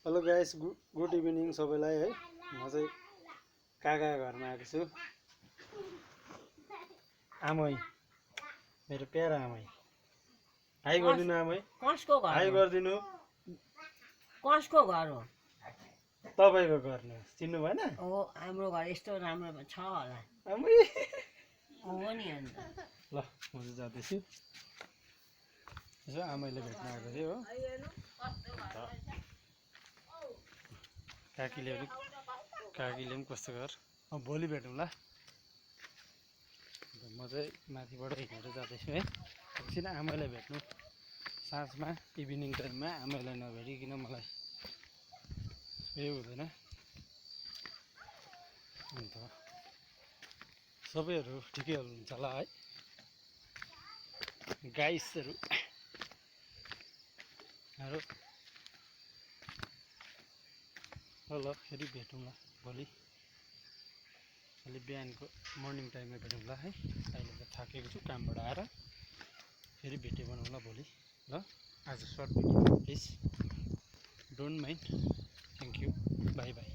Hello guys, good evening सबैलाई है। म चाहिँ काका घरमा आएको छु। आमै, मेरो प्यारा आमै, हाई गरिदिनु आमै। कसको घर हाई हो? गरिदिनु। कसको घर हो? तपाईँको घर नि चिन्नु भएन? हो, हाम्रो घर यस्तो राम्रो छ होला। आमै हो नि अन्त। ल म चाहिँ जाँदैछु। यसो आमैले भेट्न आएको थिएँ हो। काकीले पनि कस्तो घर। अब भोलि भेटौँला। म चाहिँ माथिबाट हिँडेर जाँदैछु है। एकछिन आमैलाई भेट्नु साँझमा इभिनिङ टाइममा आमैलाई नभेटिकन मलाई उयो हुँदैन। अन्त सबैहरू ठिकै हुनुहुन्छ होला है गाइसहरू। ल फेरि भेटौँला भोलि बिहानको मर्निङ टाइममा भेटौँला है। अहिले त थाकेको छु कामबाट आएर। फेरि भिडियो बनाउँला भोलि। ल आज short video please don't mind. Thank you, bye by.